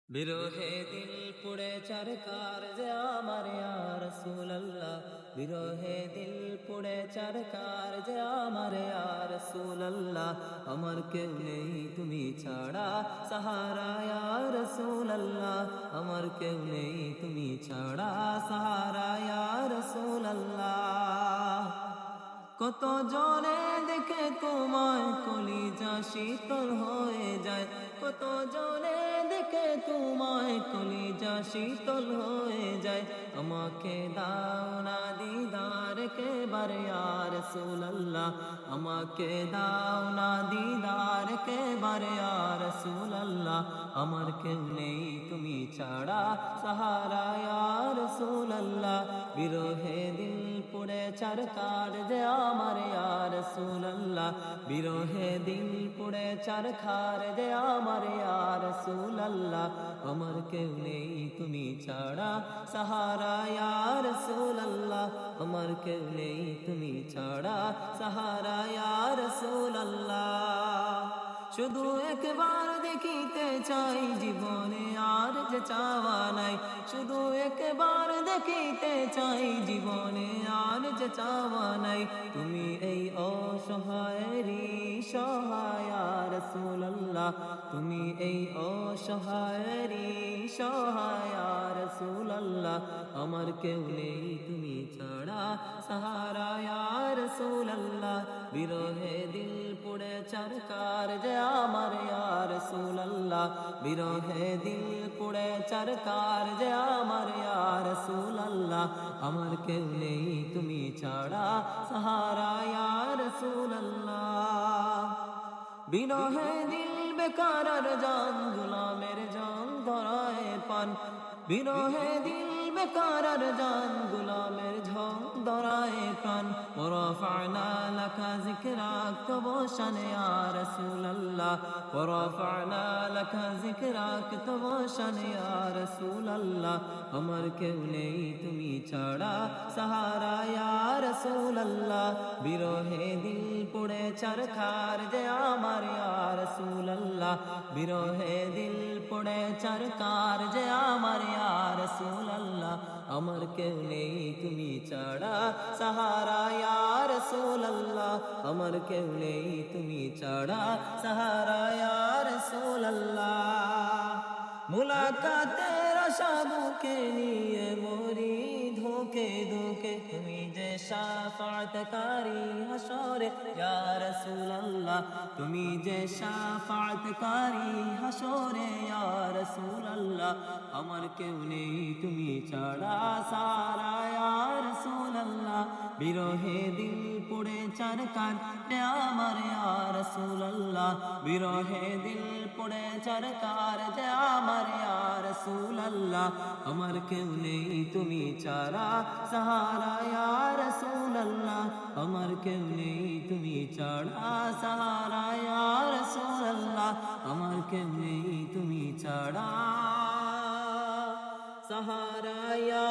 বিরহে দিল পুড়ে চরকার যে আমার ইয়া রাসূলুল্লাহ, বিরহে দিল পুড়ে চরকার যে আমার ইয়া রাসূলুল্লাহ। আমার কেউ নেই তুমি ছাড়া সাহারা ইয়া রাসূলুল্লাহ, আমার কেউ নেই তুমি ছাড়া সাহারা ইয়া রাসূলুল্লাহ। কত জনে দেখে তোমায় কলিজা শীতল হয়ে যায়, কত জনে দেখে তোমায় কলিজা শীতল হয়ে যায়। আমাকে দাও না দিদার কেবার ইয়া রাসূলুল্লাহ, আমাকে দাও না দিদার কেবার ইয়া রাসূলুল্লাহ। আমার কেউ নেই তুমি ছাড়া সাহারা ইয়া রাসূলুল্লাহ। বিরহে দিল পুড়ে চরকার যে আমার ইয়া রাসূলুল্লাহ, বিরহে দিল পুড়ে চরকার যে আমার ইয়া রাসূলুল্লাহ। আমার কেউ নেই তুমি ছাড়া সাহারা ইয়া রাসূলুল্লাহ, আমার কেউ নেই তুমি ছাড়া সাহারা ইয়া রাসূলুল্লাহ। শুধু একবার দেখিতে চাই জীবনে আর যে চাওয়া নাই, শুধু একবার দেখিতে চাই জীবনে আর যে চাওয়া নাই। তুমি এই অসহায়েরই সহায় ইয়া রাসূলুল্লাহ, তুমি এই অসহায়েরই সহায় ইয়া রাসূলুল্লাহ। আমার কেউ নেই তুমি ছাড়া সাহারা ইয়া রাসূলুল্লাহ। বিরহে দিল পুড়ে চরকার যে আমার ইয়া রাসূলুল্লাহ, বিরহে দিল পুড়ে চরকার যে আমার ইয়া রাসূলুল্লাহ। আমার কেউ নেই তুমি ছাড়া সাহারা ইয়া রাসূলুল্লাহ। বিরহে দিল বেকারার জান গোলামের জান ধরায় পান, বিরহে দিল বেকারার জান গোলামের জান ধরায় প্রাণ। ওয়ারাফা'না লাকা যিকরাক তব শানে ইয়া রাসূলুল্লাহ, ওয়ারাফা'না লাকা যিকরাক তব শানে ইয়া রাসূলুল্লাহ। আমার কেউ নেই তুমি ছাড়া সাহারা ইয়া রাসূলুল্লাহ। বিরহে দিল পুড়ে চরকার যে আমার ইয়া রাসূলুল্লাহ, বিরহে দিল পুড়ে চরকার যে আমার ইয়া রাসূলুল্লাহ। আমার কেউ নেই তুমি ছাড়া সাহারা ইয়া রাসূলুল্লাহ, আমার কেউ নেই তুমি ছাড়া সাহারা ইয়া রাসূলুল্লাহ। মুলাকাতের আশা বুকে নিয়ে মরি ধোকে ধোকে, তুমি যে শাফাআতকারী হাসরে ইয়া রাসূলুল্লাহ, তুমি যে শাফাআতকারী হাসরে ইয়া রাসূলুল্লাহ। আমার কেউ নেই তুমি ছাড়া সাহারা ইয়া রাসূলুল্লাহ। বিরহে দিল পুড়ে চরকার যে আমার ইয়া রাসূলুল্লাহ, বিরহে দিল পুড়ে চরকার যে আমার ইয়া রাসূলুল্লাহ। আমার কেউ নেই তুমি ছাড়া সাহারা ইয়া রাসূলুল্লাহ, আমার কেউ নেই তুমি ছাড়া সাহারা ইয়া রাসূলুল্লাহ। আমার কেউ নেই তুমি ছাড়া সাহারা ইয়া